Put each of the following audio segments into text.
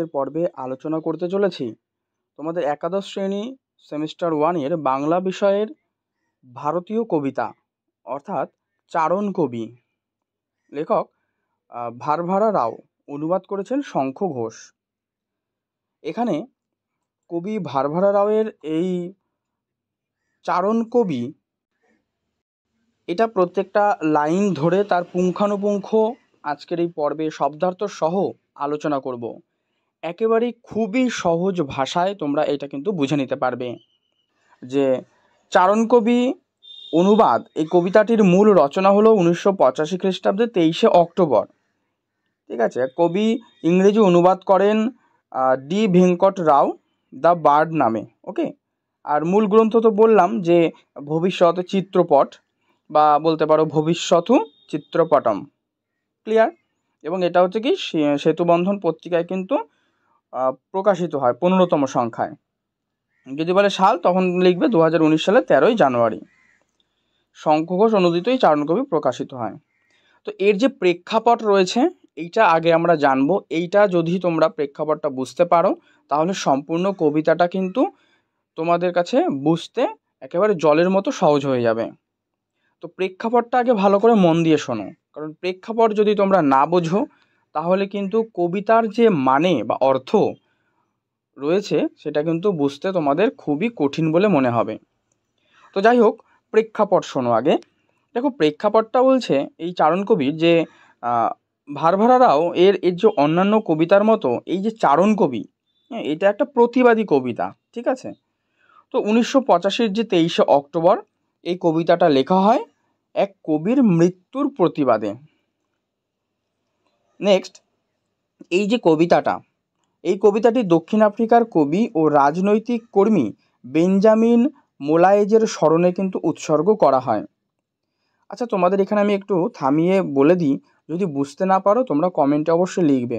আজকের পর্বে আলোচনা করতে চলেছি তোমাদের একাদশ শ্রেণী সেমিস্টার 1-এর বাংলা বিষয়ের ভারতীয় কবিতা অর্থাৎ চারণ কবি। লেখক ভারভারা রাও, অনুবাদ করেছেন শঙ্খ ঘোষ। এখানে কবি ভারভারা রাওয়ের এই চারণ কবি, এটা প্রত্যেকটা লাইন ধরে তার পুঙ্খানুপুঙ্খ আজকের এই পর্বে শব্দার্থ সহ আলোচনা করব। একেবারেই খুবই সহজ ভাষায় তোমরা এটা কিন্তু বুঝে নিতে পারবে যে চারণ কবি অনুবাদ, এই কবিতাটির মূল রচনা হলো 1985 খ্রিস্টাব্দে 23শে অক্টোবর। ঠিক আছে, কবি ইংরেজি অনুবাদ করেন D Venkat Rao The Bird নামে। ওকে, আর মূল গ্রন্থ তো বললাম যে ভবিষ্যৎ চিত্রপট বা বলতে পারো ভবিষ্যৎ চিত্রপটম। ক্লিয়ার? এবং এটা হচ্ছে কি সেতুবন্ধন পত্রিকায় কিন্তু প্রকাশিত হয় 15তম সংখ্যায়। যদি বলে সাল, তখন লিখবে 2019 সালের 13ই জানুয়ারি। শঙ্খ ঘোষ অনুদিত এই চারণ কবি প্রকাশিত হয়। তো এর যে প্রেক্ষাপট রয়েছে এইটা আগে আমরা জানবো। এইটা যদি তোমরা প্রেক্ষাপটটা বুঝতে পারো তাহলে সম্পূর্ণ কবিতাটা কিন্তু তোমাদের কাছে বুঝতে একেবারে জলের মতো সহজ হয়ে যাবে। তো প্রেক্ষাপটটা আগে ভালো করে মন দিয়ে শোনো, কারণ প্রেক্ষাপট যদি তোমরা না বোঝো তাহলে কিন্তু কবিতার যে মানে বা অর্থ রয়েছে সেটা কিন্তু বুঝতে তোমাদের খুবই কঠিন বলে মনে হবে। তো যাই হোক, প্রেক্ষাপট শোনো আগে। দেখো, প্রেক্ষাপটটা বলছে এই চারণ কবির যে ভারভারা রাও এর যে অন্যান্য কবিতার মতো এই যে চারণ কবি, এটা একটা প্রতিবাদী কবিতা। ঠিক আছে, তো 1985 যে 23শে অক্টোবর এই কবিতাটা লেখা হয় এক কবির মৃত্যুর প্রতিবাদে। নেক্সট, এই যে কবিতাটা, এই কবিতাটি দক্ষিণ আফ্রিকার কবি ও রাজনৈতিক কর্মী বেঞ্জামিন মোলায়েজের স্মরণে কিন্তু উৎসর্গ করা হয়। আচ্ছা, তোমাদের এখানে আমি একটু থামিয়ে বলে দিই, যদি বুঝতে না পারো তোমরা কমেন্টে অবশ্যই লিখবে।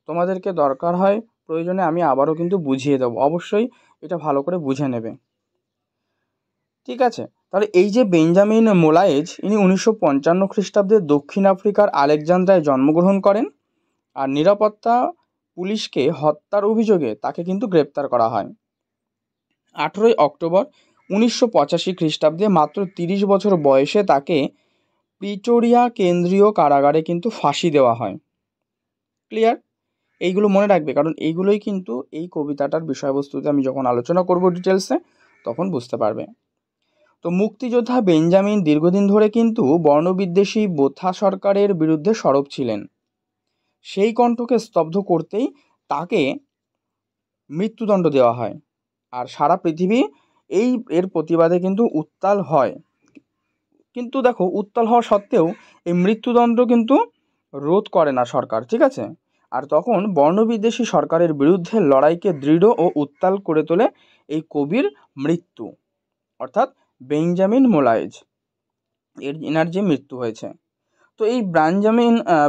তোমাদেরকে দরকার হয় প্রয়োজনে আমি আবারও কিন্তু বুঝিয়ে দেবো, অবশ্যই এটা ভালো করে বুঝে নেবে। ঠিক আছে, তাহলে এই যে বেঞ্জামিন মোলায়েজ, ইনি 1955 খ্রিস্টাব্দে দক্ষিণ আফ্রিকার আলেকজান্দ্রায় জন্মগ্রহণ করেন। আর নিরাপত্তা পুলিশকে হত্যার অভিযোগে তাকে কিন্তু গ্রেপ্তার করা হয়। 18ই অক্টোবর 1985 খ্রিস্টাব্দে মাত্র 30 বছর বয়সে তাকে প্রিটোরিয়া কেন্দ্রীয় কারাগারে কিন্তু ফাঁসি দেওয়া হয়। ক্লিয়ার? এইগুলো মনে রাখবে, কারণ এইগুলোই কিন্তু এই কবিতাটার বিষয়বস্তুতে আমি যখন আলোচনা করব ডিটেলসে তখন বুঝতে পারবে। তো মুক্তিযোদ্ধা বেঞ্জামিন দীর্ঘদিন ধরে কিন্তু বর্ণবিদ্বেষী বোথা সরকারের বিরুদ্ধে সরব ছিলেন। সেই কণ্ঠকে স্তব্ধ করতেই তাকে মৃত্যুদণ্ড দেওয়া হয়। আর সারা পৃথিবী এর প্রতিবাদে কিন্তু উত্তাল হয়। কিন্তু দেখো, উত্তাল হওয়া সত্ত্বেও এই মৃত্যুদণ্ড কিন্তু রোধ করে না সরকার। ঠিক আছে, আর তখন বর্ণবিদ্বেষী সরকারের বিরুদ্ধে লড়াইকে দৃঢ় ও উত্তাল করে তোলে এই কবির মৃত্যু, অর্থাৎ বেঞ্জামিন মোলায়েজ এনার যে মৃত্যু হয়েছে। তো এই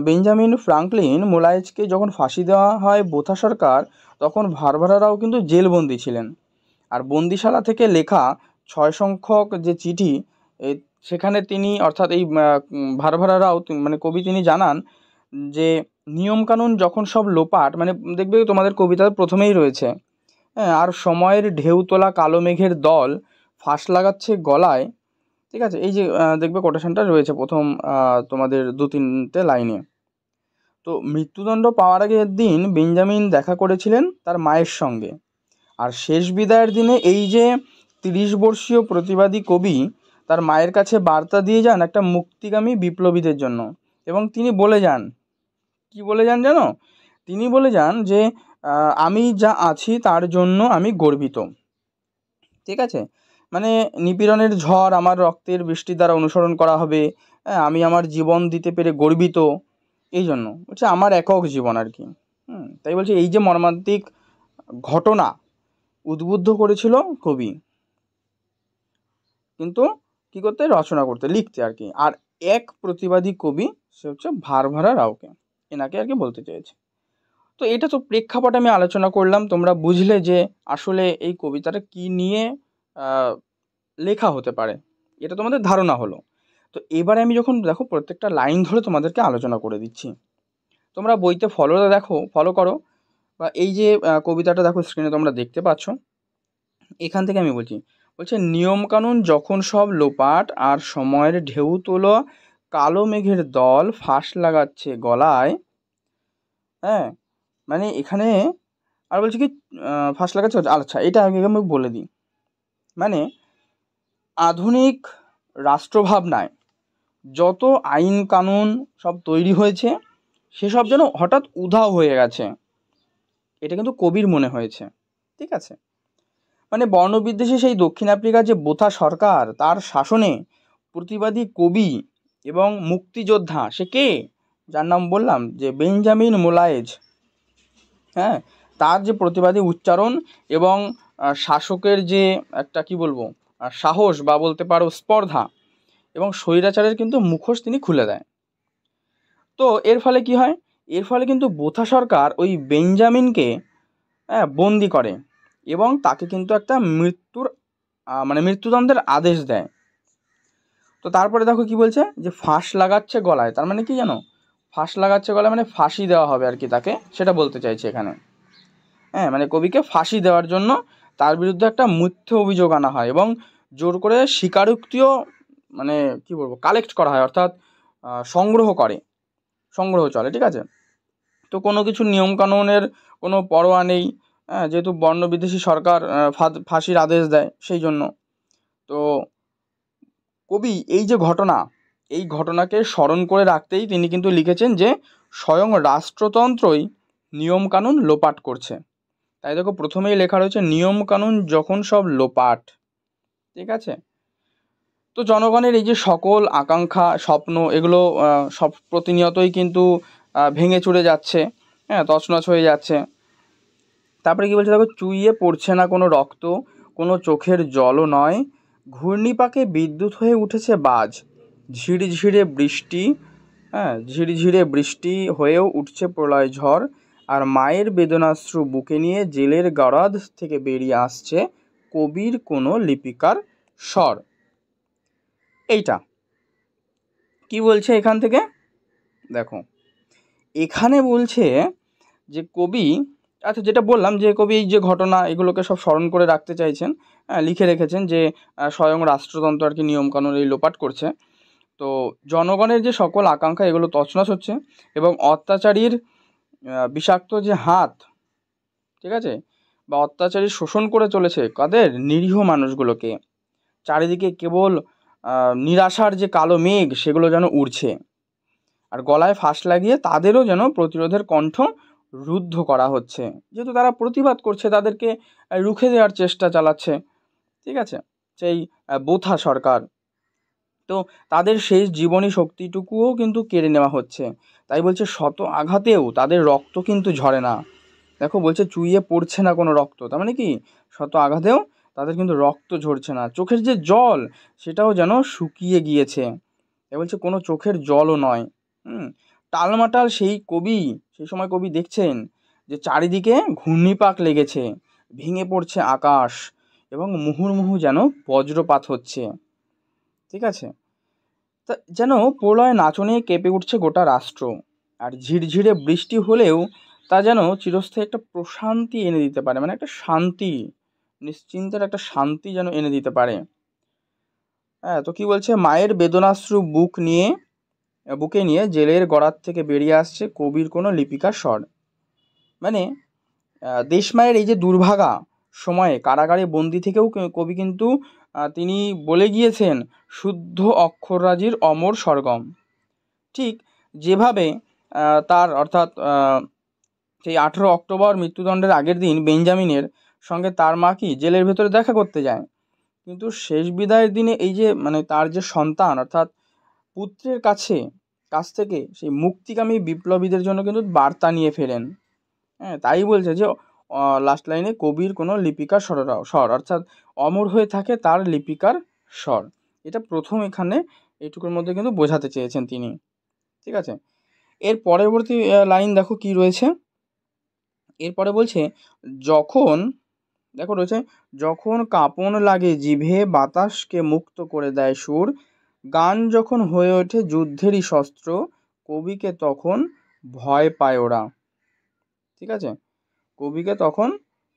বেঞ্জামিন ফ্রাঙ্কলিন মোলায়েজকে যখন ফাঁসি দেওয়া হয় বোথা সরকার, তখন ভারভারা রাও কিন্তু জেলবন্দি ছিলেন। আর বন্দিশালা থেকে লেখা 6 সংখ্যক যে চিঠি, সেখানে তিনি অর্থাৎ এই ভারভারা রাও মানে কবি তিনি জানান যে নিয়মকানুন যখন সব লোপাট, মানে দেখবে তোমাদের কবিতার প্রথমেই রয়েছে, হ্যাঁ, আর সময়ের ঢেউ তোলা কালো মেঘের দল ফাঁস লাগাচ্ছে গলায়। ঠিক আছে, এই যে দেখবে কোটেশনটা রয়েছে প্রথম তোমাদের 2-3টে লাইনে। তো মৃত্যুদণ্ড পাওয়ার আগের দিন বেঞ্জামিন দেখা করেছিলেন তার মায়ের সঙ্গে। আর শেষ বিদায়ের দিনে এই যে 30 বর্ষীয় প্রতিবাদী কবি তার মায়ের কাছে বার্তা দিয়ে যান একটা মুক্তিগামী বিপ্লবীদের জন্য। এবং তিনি বলে যান, কি বলে যান জানো? তিনি বলে যান যে আমি যা আছি তার জন্য আমি গর্বিত। ঠিক আছে, মানে নিপীড়নের ঝড় আমার রক্তের বৃষ্টি দ্বারা অনুসরণ করা হবে, আমি আমার জীবন দিতে পেরে গর্বিত, এই জন্য হচ্ছে আমার একক জীবন আর কি। তাই বলছি, এই যে মর্মান্তিক ঘটনা উদ্বুদ্ধ করেছিল কবি কিন্তু কি করতে, রচনা করতে, লিখতে আর কি। আর এক প্রতিবাদী কবি, সে হচ্ছে ভারভারা রাওকে, এনাকে আর কি বলতে চেয়েছে। তো এটা তো প্রেক্ষাপট আমি আলোচনা করলাম, তোমরা বুঝলে যে আসলে এই কবিতাটা কি নিয়ে লেখা হতে পারে, এটা তোমাদের ধারণা হলো। তো এবারে আমি যখন দেখো প্রত্যেকটা লাইন ধরে তোমাদেরকে আলোচনা করে দিচ্ছি, তোমরা বইতে ফলো করো বা এই যে কবিতাটা দেখো স্ক্রিনে তোমরা দেখতে পাচ্ছ, এখান থেকে আমি বলছে নিয়মকানুন যখন সব লোপাট আর সময়ের ঢেউ তোলা কালো মেঘের দল ফাঁস লাগাচ্ছে গলায়। হ্যাঁ, মানে এখানে আর বলছি কি ফাঁস লাগাচ্ছে, আচ্ছা এটা আগে আমি বলে দিই। মানে আধুনিক রাষ্ট্রভাবনায় যত আইন কানুন সব তৈরি হয়েছে সেসব যেন হঠাৎ উধাও হয়ে গেছে, এটা কিন্তু কবির মনে হয়েছে। ঠিক আছে, মানে বর্ণবিদ্বেষী সেই দক্ষিণ আফ্রিকার যে বোথা সরকার, তার শাসনে প্রতিবাদী কবি এবং মুক্তিযোদ্ধা সে কে, যার নাম বললাম যে বেঞ্জামিন মোলায়েজ, হ্যাঁ, তার যে প্রতিবাদী উচ্চারণ এবং শাসকের যে একটা কি বলবো সাহস বা বলতে পারো স্পর্ধা এবং স্বৈরাচারের কিন্তু মুখোশ তিনি খুলে দেয়। তো এর ফলে কি হয়, এর ফলে কিন্তু বোথা সরকার ওই বেঞ্জামিনকে বন্দি করে এবং তাকে কিন্তু একটা মৃত্যুদণ্ডের আদেশ দেয়। তো তারপরে দেখো কি বলছে যে ফাঁস লাগাচ্ছে গলায়, তার মানে কি জানো, ফাঁস লাগাচ্ছে গলায় মানে ফাঁসি দেওয়া হবে আর কি তাকে, সেটা বলতে চাইছে এখানে। হ্যাঁ, মানে কবিকে ফাঁসি দেওয়ার জন্য তার বিরুদ্ধে একটা মিথ্যে অভিযোগ আনা হয় এবং জোর করে স্বীকারোক্তিও মানে কি বলবো কালেক্ট করা হয়, অর্থাৎ সংগ্রহ চলে। ঠিক আছে, তো কোনো কিছু নিয়মকানুনের কোনো পরোয়া নেই, যেহেতু বর্ণবিদ্বেষী সরকার ফাঁসির আদেশ দেয় সেই জন্য। তো কবি এই যে ঘটনা, এই ঘটনাকে স্মরণ করে রাখতেই তিনি কিন্তু লিখেছেন যে স্বয়ং রাষ্ট্রতন্ত্রই নিয়মকানুন লোপাট করছে। তাই দেখো প্রথমেই লেখা রয়েছে নিয়মকানুন যখন সব লোপাট। ঠিক আছে, তো জনগণের এই যে সকল আকাঙ্ক্ষা স্বপ্ন এগুলো সব প্রতিনিয়তই কিন্তু ভেঙে চুরে যাচ্ছে, হ্যাঁ, তছনছ হয়ে যাচ্ছে। তারপরে কি বলছে দেখো, চুইয়ে পড়ছে না কোনো রক্ত, কোনো চোখের জলও নয়, ঘূর্ণিপাকে বিদ্যুৎ হয়ে উঠেছে বাজ, ঝিরঝিরে বৃষ্টি, হ্যাঁ, ঝিরঝিরে বৃষ্টি হয়েও উঠছে প্রলয় ঝড়, আর মায়ের বেদনাশ্রু বুকে নিয়ে জেলের গরাদ থেকে বেরিয়ে আসছে কবির কোনো লিপিকার স্বর। এইটা কি বলছে এখান থেকে দেখো, এখানে বলছে যে কবি, আচ্ছা যেটা বললাম যে কবি এই যে ঘটনা এগুলোকে সব স্মরণ করে রাখতে চাইছেন, লিখে রেখেছেন যে স্বয়ং রাষ্ট্রতন্ত্র আর কি নিয়মকানুন এই লোপাট করছে। তো জনগণের যে সকল আকাঙ্ক্ষা এগুলো তছনছ হচ্ছে এবং অত্যাচারীর বিষাক্ত যে হাত, ঠিক আছে, বা অত্যাচারী শোষণ করে চলেছে কাদের, নিরীহ মানুষগুলোকে। চারিদিকে কেবল নিরাশার যে কালো মেঘ সেগুলো যেন উড়ছে, আর গলায় ফাঁস লাগিয়ে তাদেরও যেন প্রতিরোধের কণ্ঠ রুদ্ধ করা হচ্ছে, যেহেতু তারা প্রতিবাদ করছে তাদেরকে রুখে দেওয়ার চেষ্টা চালাচ্ছে। ঠিক আছে, সেই বোথা সরকার, তো তাদের শেষ জীবনী শক্তিটুকুও কিন্তু কেড়ে নেওয়া হচ্ছে। তাই বলছে শত আঘাতেও তাদের রক্ত কিন্তু ঝরে না। দেখো বলছে চুইয়ে পড়ছে না কোনো রক্ত, তার মানে কি শত আঘাতেও তাদের কিন্তু রক্ত ঝরছে না, চোখের যে জল সেটাও যেন শুকিয়ে গিয়েছে। এ বলছে কোনো চোখের জলও নয়। টালমাটাল সেই সময় কবি দেখছেন যে চারিদিকে ঘূর্ণিপাক লেগেছে, ভেঙে পড়ছে আকাশ এবং মুহুর্মুহু যেন বজ্রপাত হচ্ছে। ঠিক আছে, তা যেন প্রলয় নাচনে কেঁপে উঠছে গোটা রাষ্ট্র, আর ঝিরঝিরে বৃষ্টি হলেও তা যেন চিরস্থায়ী একটা প্রশান্তি এনে দিতে পারে, মানে একটা শান্তি, নিশ্চিন্তের একটা শান্তি যেন এনে দিতে পারে। হ্যাঁ, তো কি বলছে, মায়ের বেদনাশ্রু বুকে নিয়ে জেলের গড়ার থেকে বেরিয়ে আসছে কবির কোনো লিপিকার স্বর। মানে দেশমায়ের এই যে দুর্ভাগা সময়ে কারাগারে বন্দি থেকেও কবি কিন্তু তিনি বলে গিয়েছেন শুদ্ধ অক্ষররাজির অমর সরগম। ঠিক যেভাবে তার অর্থাৎ সেই 18 অক্টোবর মৃত্যুদণ্ডের আগের দিন বেঞ্জামিনের সঙ্গে তার মা কি জেলের ভেতরে দেখা করতে যায়, কিন্তু শেষ বিদায়ের দিনে এই যে মানে তার যে সন্তান অর্থাৎ পুত্রের কাছ থেকে সেই মুক্তিকামী বিপ্লবীদের জন্য কিন্তু বার্তা নিয়ে ফেরেন। হ্যাঁ, তাই বলছে যে লাস্ট লাইনে কবির কোনো লিপিকার স্বর, অর্থাৎ অমর হয়ে থাকে তার লিপিকার স্বর। এটা প্রথম এখানে এইটুকুর মধ্যে কিন্তু বোঝাতে চেয়েছেন তিনি। ঠিক আছে, এর পরবর্তী লাইন দেখো কি রয়েছে, এরপরে বলছে যখন দেখো রয়েছে যখন কাঁপন লাগে জিভে বাতাসকে মুক্ত করে দেয় সুর, গান যখন হয়ে ওঠে যুদ্ধেরই শস্ত্র, কবিকে তখন ভয় পায় ওরা। ঠিক আছে, কবিকে তখন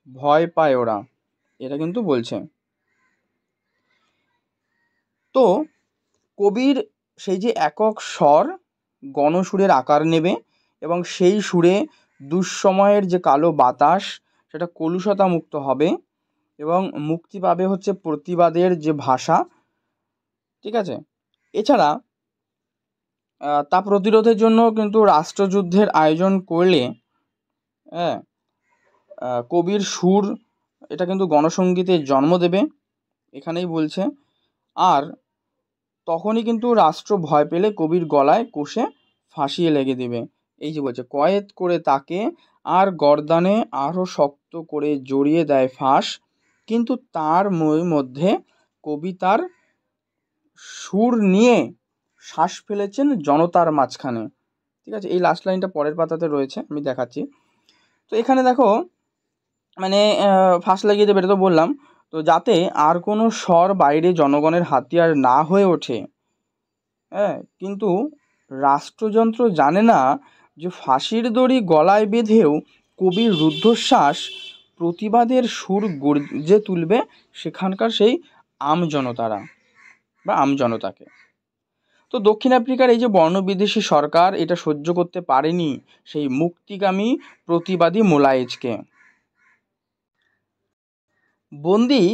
ভয় পায় ওরা, এটা কিন্তু বলছে। তো কবির সেই যে একক স্বর গণসুরের আকার নেবে এবং সেই সুরে দুঃসময়ের যে কালো বাতাস সেটা কলুষতা মুক্ত হবে এবং মুক্তি পাবে হচ্ছে প্রতিবাদের যে ভাষা, ঠিক আছে। এছাড়া তা প্রতিরোধের জন্য কিন্তু রাষ্ট্রযুদ্ধের আয়োজন করলে, হ্যাঁ, কবির সুর এটা কিন্তু গণসঙ্গীতের জন্ম দেবে, এখানেই বলছে। আর তখনই কিন্তু রাষ্ট্র ভয় পেলে কবির গলায় কষে ফাঁসিয়ে লেগে দেবে। এই যে বলছে, কয়েদ করে তাকে আর গর্দানে আরও শক্ত করে জড়িয়ে দেয় ফাঁস, কিন্তু তার মধ্যে কবি তার সুর নিয়ে শ্বাস ফেলেছেন জনতার মাঝখানে, ঠিক আছে। এই লাস্ট লাইনটা পরের পাতাতে রয়েছে, আমি দেখাচ্ছি। তো এখানে দেখো মানে ফাঁস লাগিয়ে দেবে, এটা তো বললাম। তো যাতে আর কোনো স্বর বাইরে জনগণের হাতিয়ার না হয়ে ওঠে, হ্যাঁ। কিন্তু রাষ্ট্রযন্ত্র জানে না যে ফাঁসির দড়ি গলায় বেঁধেও কবির রুদ্ধশ্বাস প্রতিবাদের সুর গর্জে তুলবে সেখানকার সেই আমজনতারা বা আমজনতাকে। তো দক্ষিণ আফ্রিকার এই যে বর্ণবিদ্বেষী সরকার এটা সহ্য করতে পারেনি সেই মুক্তিগামী প্রতিবাদী মোলায়েজকে। বন্দি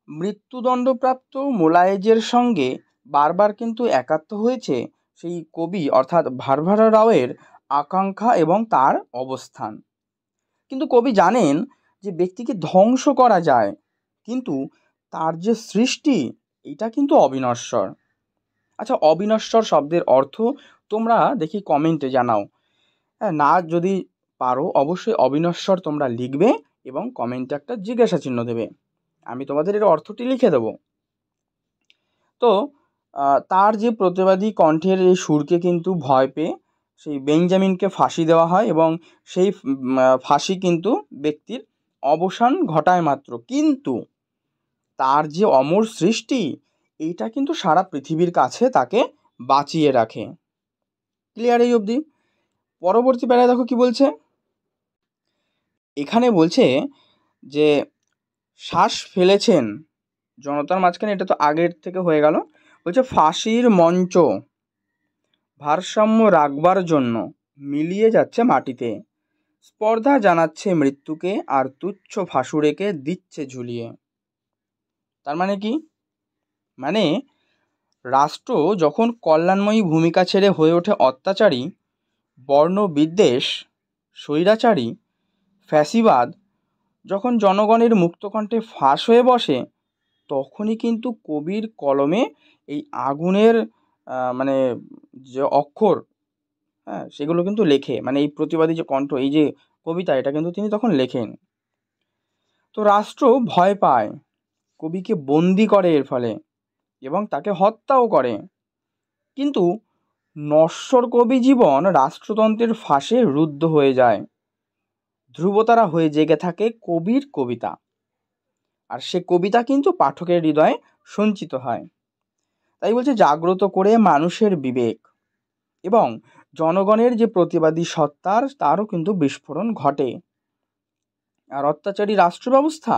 মৃত্যুদণ্ডপ্রাপ্ত মোলায়েজের সঙ্গে বারবার কিন্তু একাত্ম হয়েছে সেই কবি অর্থাৎ ভারভারা রাওয়ের আকাঙ্ক্ষা এবং তার অবস্থান। কিন্তু কবি জানেন যে ব্যক্তিকে ধ্বংস করা যায়, কিন্তু তার যে সৃষ্টি এটা কিন্তু অবিনশ্বর। আচ্ছা, অবিনশ্বর শব্দের অর্থ তোমরা দেখি কমেন্টে জানাও। হ্যাঁ, না যদি পারো অবশ্যই অবিনশ্বর তোমরা লিখবে এবং কমেন্টে একটা জিজ্ঞাসা চিহ্ন দেবে, আমি তোমাদের এর অর্থটি লিখে দেব। তো তার যে প্রতিবাদী কণ্ঠের এই সুরকে কিন্তু ভয় পেয়ে সেই বেঞ্জামিনকে ফাঁসি দেওয়া হয় এবং সেই ফাঁসি কিন্তু ব্যক্তির অবসান ঘটায় মাত্র, কিন্তু তার যে অমর সৃষ্টি এইটা কিন্তু সারা পৃথিবীর কাছে তাকে বাঁচিয়ে রাখে। ক্লিয়ার এই অবধি? পরবর্তী বেলায় দেখো কি বলছে, এখানে বলছে যে শ্বাস ফেলেছেন জনতার মাঝখানে, এটা তো আগের থেকে হয়ে গেল। বলছে ফাঁসির মঞ্চ ভারসাম্য রাখবার জন্য মিলিয়ে যাচ্ছে মাটিতে, স্পর্ধা জানাচ্ছে মৃত্যুকে আর তুচ্ছ ফাঁসুড়েকে দিচ্ছে ঝুলিয়ে। তার মানে কি? মানে রাষ্ট্র যখন কল্যাণময়ী ভূমিকা ছেড়ে হয়ে ওঠে অত্যাচারী, বর্ণবিদ্বেষ, স্বৈরাচারী, ফ্যাসিবাদ যখন জনগণের মুক্তকণ্ঠে ফাঁস হয়ে বসে, তখনই কিন্তু কবির কলমে এই আগুনের মানে যে অক্ষর, হ্যাঁ, সেগুলো কিন্তু লেখে, মানে এই প্রতিবাদী যে কণ্ঠ, এই যে কবিতা, এটা কিন্তু তিনি তখন লেখেন। তো রাষ্ট্র ভয় পায়, কবিকে বন্দি করে এর ফলে এবং তাকে হত্যাও করে, কিন্তু নশ্বর কবি জীবন রাষ্ট্রতন্ত্রের ফাঁসে রুদ্ধ হয়ে যায়, ধ্রুবতারা হয়ে জেগে থাকে কবির কবিতা, আর সে কবিতা কিন্তু পাঠকের হৃদয়ে সঞ্চিত হয়। তাই বলছে জাগ্রত করে মানুষের বিবেক এবং জনগণের যে প্রতিবাদী সত্তার তারও কিন্তু বিস্ফোরণ ঘটে, আর অত্যাচারী রাষ্ট্র ব্যবস্থা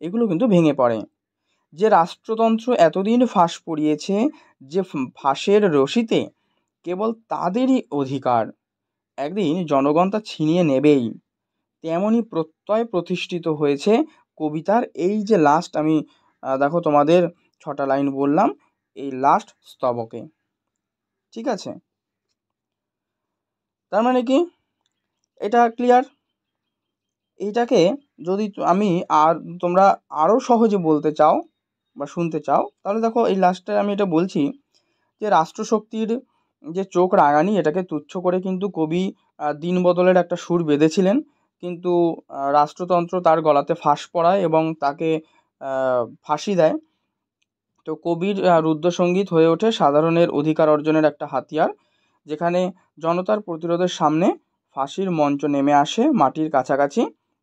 এগুলো কিন্তু ভেঙে পড়ে। যে রাষ্ট্রতন্ত্র এতদিন ফাঁস পড়িয়েছে, যে ফাঁসের রশিতে কেবল তাদেরই অধিকার, একদিন জনগণ তা ছিনিয়ে নেবেই, তেমনই প্রত্যয় প্রতিষ্ঠিত হয়েছে কবিতার এই যে লাস্ট, আমি দেখো তোমাদের 6টা লাইন বললাম এই লাস্ট স্তবকে, ঠিক আছে। তার মানে কি? এটা ক্লিয়ার? এইটাকে যদি আমি আর তোমরা আরও সহজে বলতে চাও বা শুনতে চাও, তাহলে দেখো এই লাস্টে আমি এটা বলছি যে রাষ্ট্রশক্তির যে চোখ রাঙানি এটাকে তুচ্ছ করে কিন্তু কবি দিন বদলের একটা সুর বেঁধেছিলেন, কিন্তু রাষ্ট্রতন্ত্র তার গলাতে ফাঁস পড়ায় এবং তাকে ফাঁসি দেয়। তো কবির রুদ্রসঙ্গীত হয়ে ওঠে সাধারণের অধিকার অর্জনের একটা হাতিয়ার, যেখানে জনতার প্রতিরোধের সামনে ফাঁসির মঞ্চ নেমে আসে মাটির কাছাকাছি,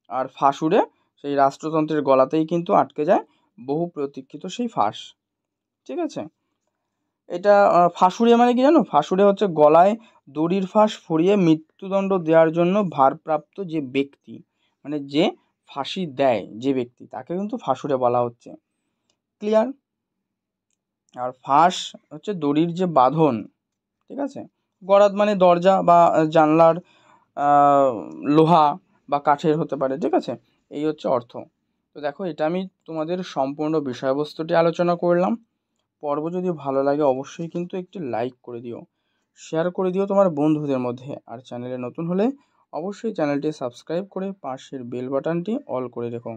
আর ফাঁসুড়ে সেই রাষ্ট্রতন্ত্রের গলাতেই কিন্তু আটকে যায় বহু প্রতীক্ষিত সেই ফাঁস, ঠিক আছে। এটা ফাঁসুড়ে মানে কি জানো? ফাঁসুড়ে হচ্ছে গলায় দড়ির ফাঁস ফুরিয়ে মৃত্যুদণ্ড দেওয়ার জন্য ভারপ্রাপ্ত যে ব্যক্তি মানে যে ফাঁসি দেয় যে ব্যক্তি, তাকে কিন্তু ফাঁসুড়ে বলা হচ্ছে। ক্লিয়ার? আর ফাঁস হচ্ছে দড়ির যে বাঁধন, ঠিক আছে? গরাদ মানে দরজা বা জানলার লোহা বা কাঠের হতে পারে, ঠিক আছে? এই হচ্ছে অর্থ। তো দেখো, এটা আমি তোমাদের সম্পূর্ণ বিষয়বস্তুটি আলোচনা করলাম। পর্ব যদি ভালো লাগে অবশ্যই কিন্তু একটি লাইক করে দিও, শেয়ার করে দিও তোমার বন্ধুদের মধ্যে। আর চ্যানেলে নতুন হলে অবশ্যই চ্যানেলটি সাবস্ক্রাইব করে পাশের বেল বাটনটি অল করে রেখো।